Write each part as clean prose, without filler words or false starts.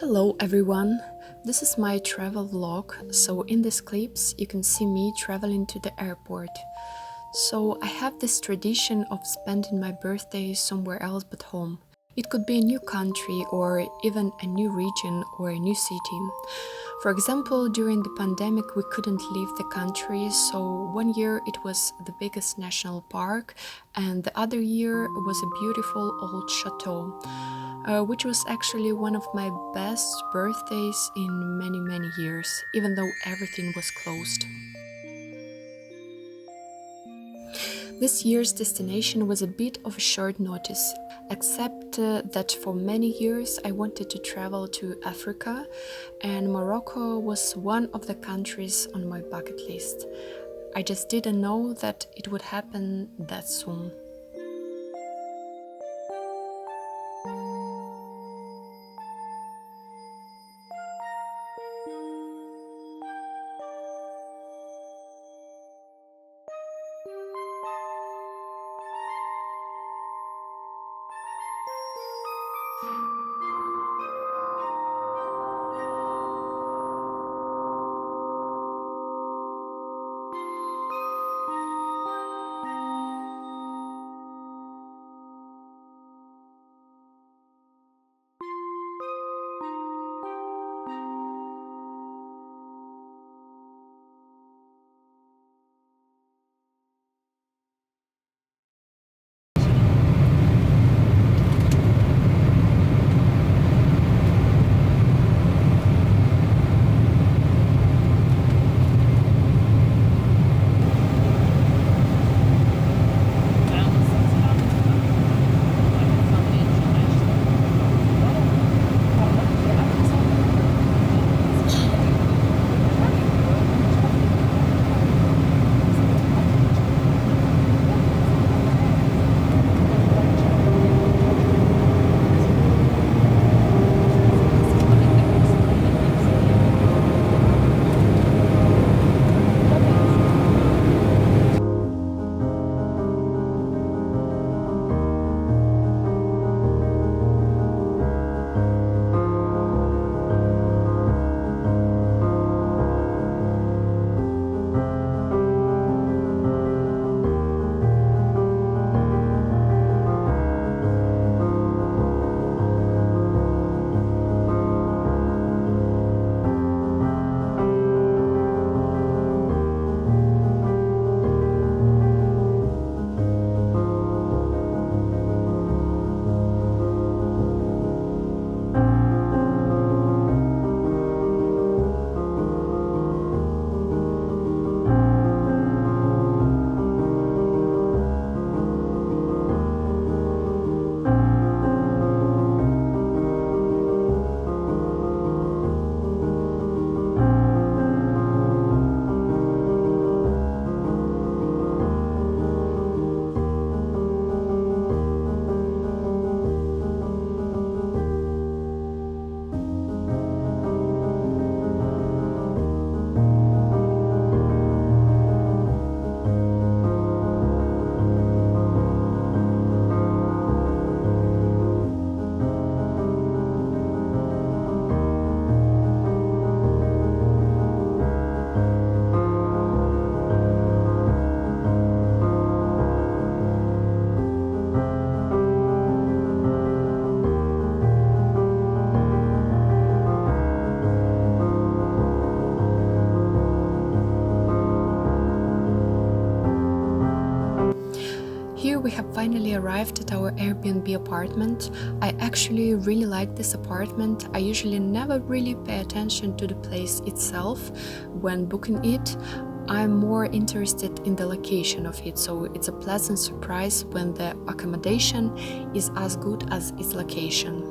Hello everyone, this is my travel vlog, so in these clips you can see me traveling to the airport. So I have this tradition of spending my birthday somewhere else but home. It could be a new country or even a new region or a new city. For example, during the pandemic we couldn't leave the country, so one year it was the biggest national park and the other year was a beautiful old chateau, which was actually one of my best birthdays in many years, even though everything was closed. This year's destination was a bit of a short notice, except that for many years I wanted to travel to Africa, and Morocco was one of the countries on my bucket list. I just didn't know that it would happen that soon. Here we have finally arrived at our Airbnb apartment. I actually really like this apartment. I usually never really pay attention to the place itself when booking it. I'm more interested in the location of it, so it's a pleasant surprise when the accommodation is as good as its location.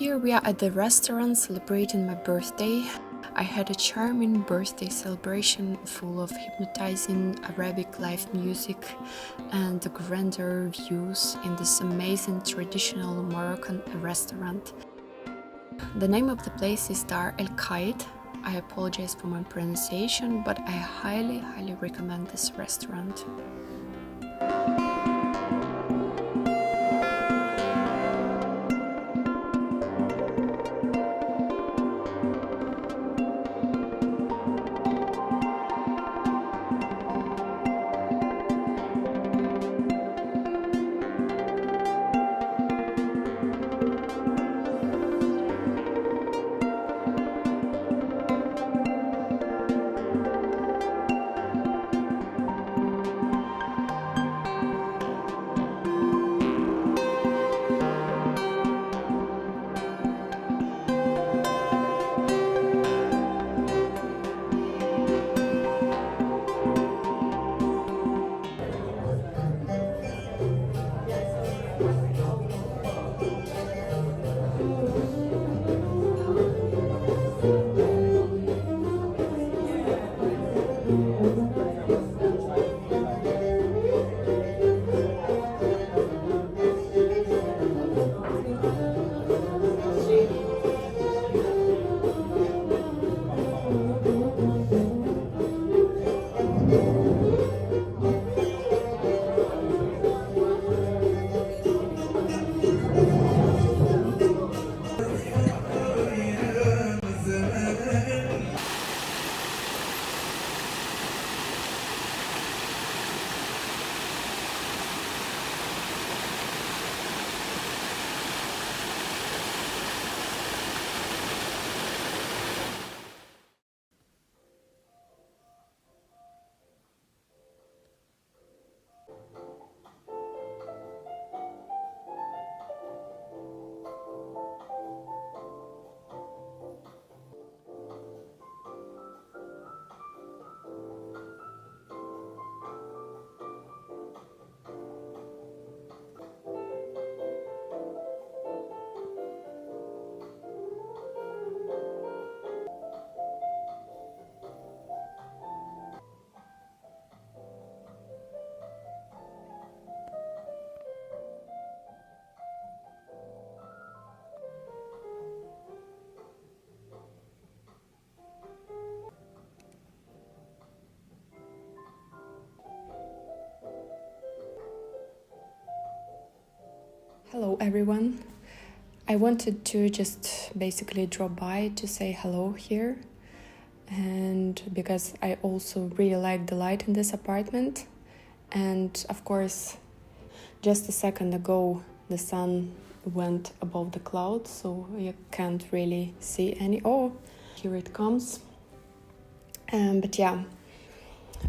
Here we are at the restaurant celebrating my birthday. I had a charming birthday celebration full of hypnotizing Arabic live music and the grandeur views in this amazing traditional Moroccan restaurant. The name of the place is Dar El Khaid. I apologize for my pronunciation, but I highly recommend this restaurant. Hello everyone. I wanted to just basically drop by to say hello here, and because I also really like the light in this apartment, and of course just a second ago the sun went above the clouds, so you can't really see any. Oh, here it comes. But yeah,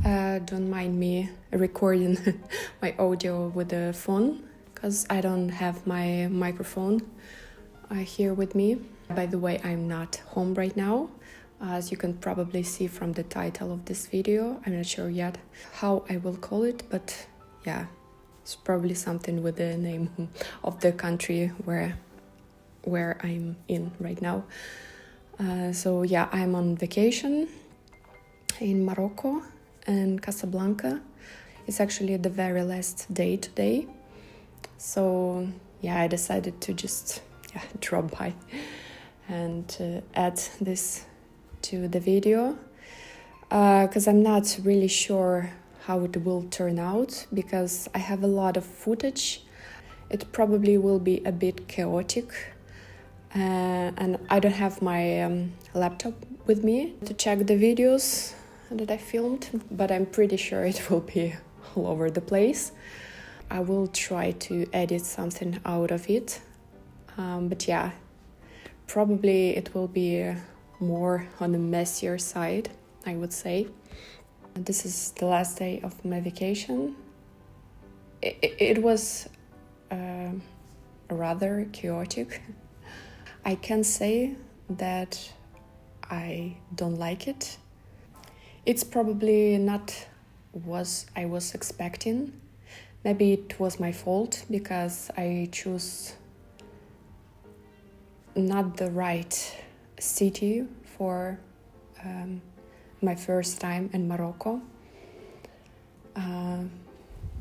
don't mind me recording my audio with the phone, because I don't have my microphone here with me. By the way, I'm not home right now, as you can probably see from the title of this video. I'm not sure yet how I will call it, but yeah, it's probably something with the name of the country where I'm in right now. So yeah, I'm on vacation in Morocco and Casablanca. It's actually the very last day today. So yeah, I decided to just drop by and add this to the video, because I'm not really sure how it will turn out, because I have a lot of footage. It probably will be a bit chaotic, and I don't have my laptop with me to check the videos that I filmed, but I'm pretty sure it will be all over the place. I will try to edit something out of it, but yeah, probably it will be more on the messier side, I would say. This is the last day of my vacation. It was rather chaotic. I can say that I don't like it. It's probably not what I was expecting. Maybe it was my fault because I chose not the right city for my first time in Morocco.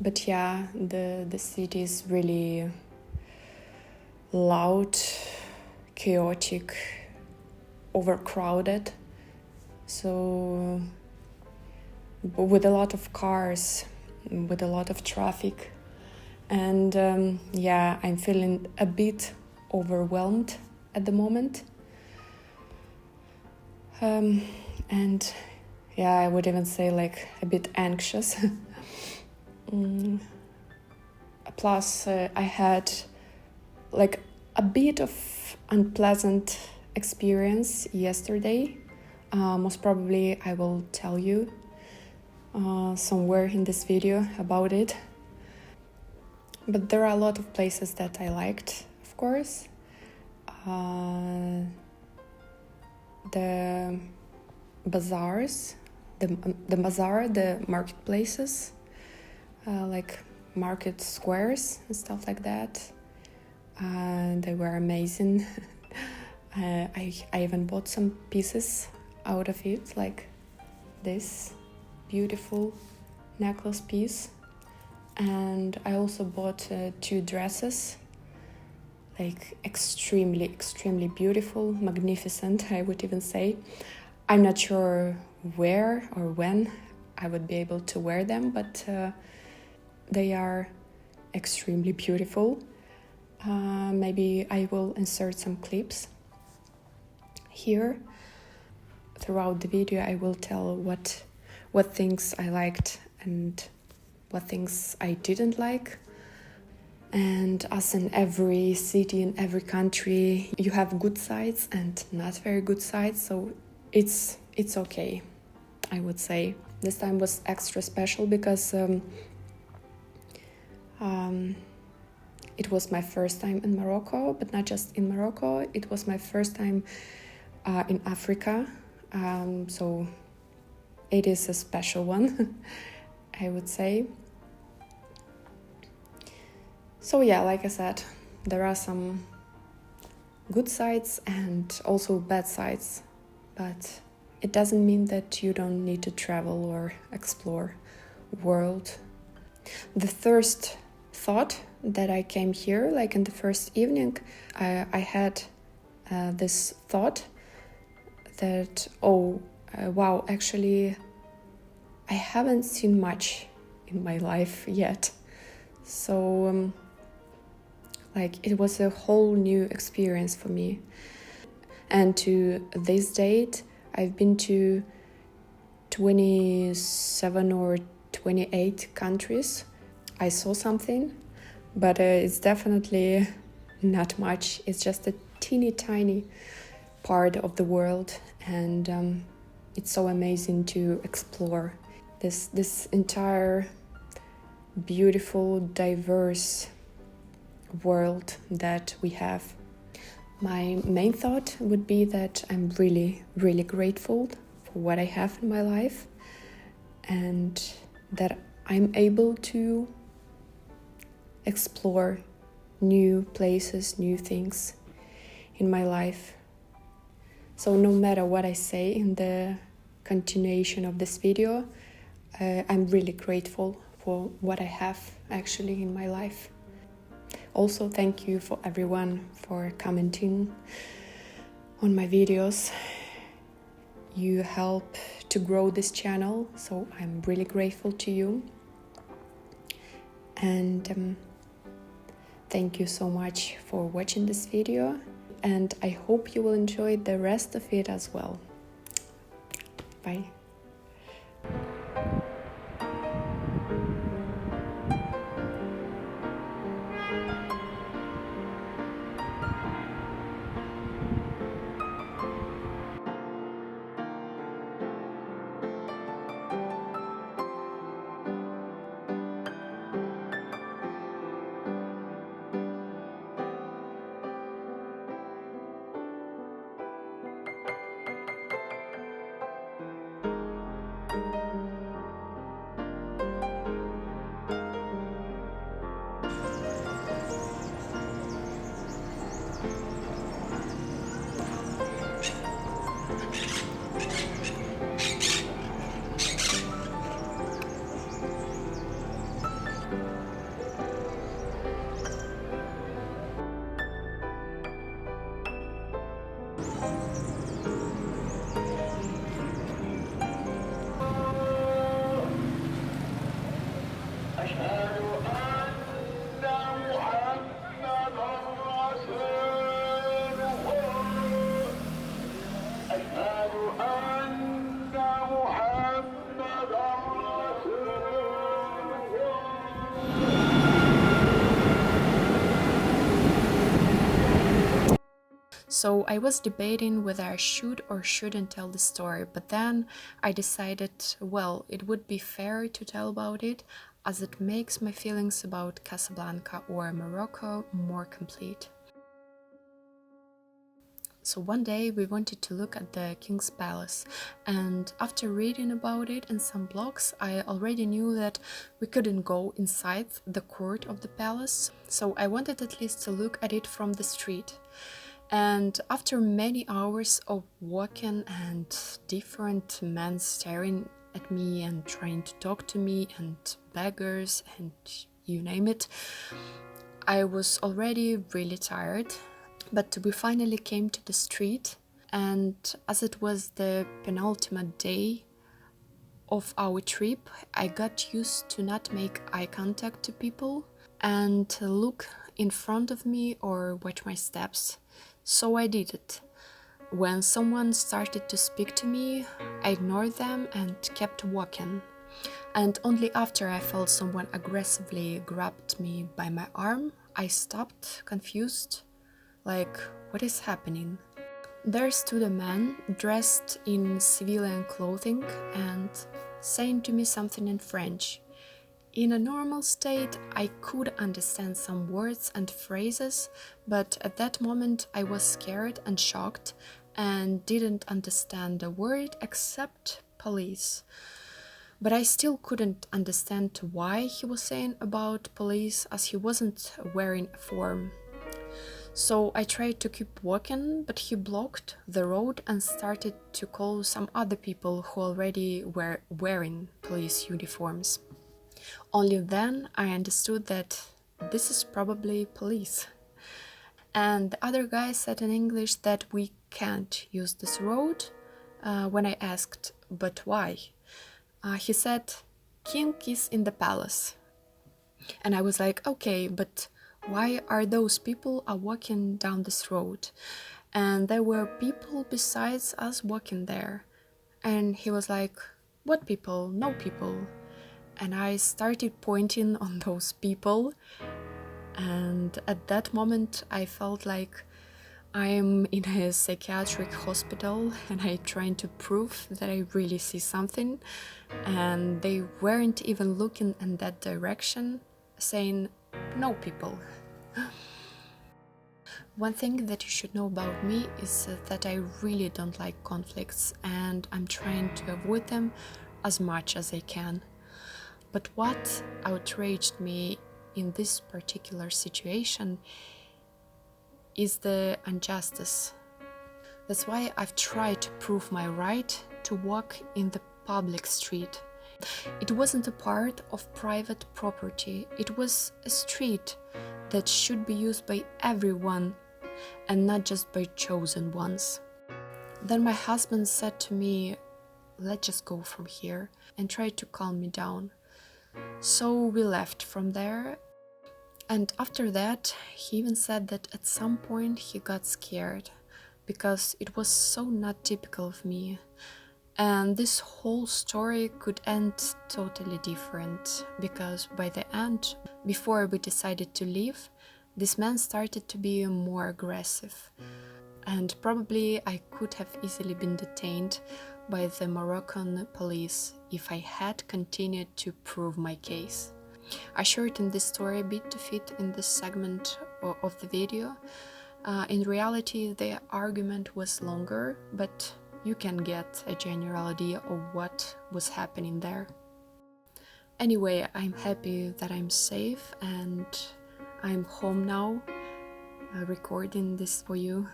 But yeah, the city is really loud, chaotic, overcrowded. So with a lot of cars, with a lot of traffic. And yeah, I'm feeling a bit overwhelmed at the moment. And yeah, I would even say like a bit anxious. Plus, I had like a bit of unpleasant experience yesterday. Most probably I will tell you somewhere in this video about it. But there are a lot of places that I liked, of course. The bazaars, the marketplaces, like market squares and stuff like that. They were amazing. I even bought some pieces out of it, like this beautiful necklace piece. And I also bought 2 dresses, like extremely beautiful, magnificent, I would even say. I'm not sure where or when I would be able to wear them, but they are extremely beautiful. Maybe I will insert some clips here. Throughout the video I will tell what things I liked and what things I didn't like. And as in every city, in every country, you have good sides and not very good sides, so it's okay, I would say. This time was extra special because it was my first time in Morocco, but not just in Morocco, it was my first time in Africa, so it is a special one, I would say. So yeah, like I said, there are some good sides and also bad sides, but it doesn't mean that you don't need to travel or explore the world. The first thought that I came here, like in the first evening, I had this thought that, wow, actually, I haven't seen much in my life yet. So, like, it was a whole new experience for me. And to this date, I've been to 27 or 28 countries. I saw something, but it's definitely not much. It's just a teeny tiny part of the world, and it's so amazing to explore this entire beautiful, diverse world that we have. My main thought would be that I'm really grateful for what I have in my life, and that I'm able to explore new places, new things in my life. So no matter what I say in the continuation of this video, I'm really grateful for what I have actually in my life. Also, thank you for everyone for commenting on my videos. You help to grow this channel, so I'm really grateful to you. And thank you so much for watching this video, and I hope you will enjoy the rest of it as well. Bye. So I was debating whether I should or shouldn't tell the story, but then I decided, well, it would be fair to tell about it, as it makes my feelings about Casablanca or Morocco more complete. So one day we wanted to look at the King's Palace, and after reading about it in some blogs, I already knew that we couldn't go inside the court of the palace, so I wanted at least to look at it from the street. And after many hours of walking and different men staring at me and trying to talk to me and beggars and you name it, I was already really tired. But we finally came to the street, and as it was the penultimate day of our trip, I got used to not make eye contact to people and look in front of me or watch my steps. So I did it. When someone started to speak to me, I ignored them and kept walking. And only after I felt someone aggressively grabbed me by my arm, I stopped, confused. Like, what is happening? There stood a man dressed in civilian clothing and saying to me something in French. In a normal state, I could understand some words and phrases, but at that moment I was scared and shocked and didn't understand a word except police. But I still couldn't understand why he was saying about police, as he wasn't wearing a form. So I tried to keep walking, but he blocked the road and started to call some other people who already were wearing police uniforms. Only then I understood that this is probably police. And the other guy said in English that we can't use this road. When I asked, but why? He said, King is in the palace. And I was like, okay, but why are those people walking down this road? And there were people besides us walking there. And he was like, what people? No people. And I started pointing on those people. And at that moment, I felt like I'm in a psychiatric hospital and I'm trying to prove that I really see something. And they weren't even looking in that direction, saying, no people. One thing that you should know about me is that I really don't like conflicts and I'm trying to avoid them as much as I can. But what outraged me in this particular situation is the injustice. That's why I've tried to prove my right to walk in the public street. It wasn't a part of private property, it was a street that should be used by everyone and not just by chosen ones. Then my husband said to me, let's just go from here, and tried to calm me down. So we left from there, and after that he even said that at some point he got scared because it was so not typical of me. And this whole story could end totally different, because by the end, before we decided to leave, this man started to be more aggressive. And probably I could have easily been detained by the Moroccan police if I had continued to prove my case. I shortened this story a bit to fit in this segment of the video. In reality, the argument was longer, but you can get a general idea of what was happening there. Anyway, I'm happy that I'm safe and I'm home now, recording this for you.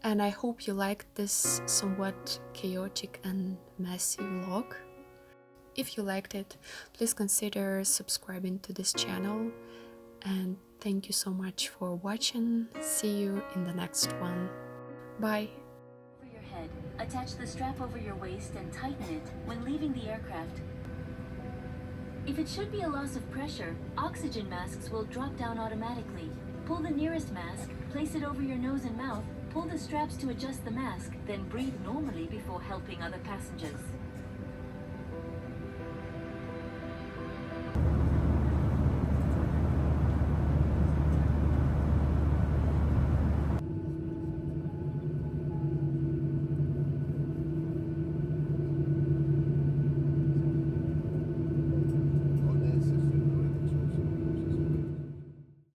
And I hope you liked this somewhat chaotic and messy vlog. If you liked it, please consider subscribing to this channel. And thank you so much for watching. See you in the next one. Bye. Over your head, attach the strap over your waist and tighten it when leaving the aircraft. If it should be a loss of pressure, oxygen masks will drop down automatically. Pull the nearest mask, place it over your nose and mouth, pull the straps to adjust the mask, then breathe normally before helping other passengers.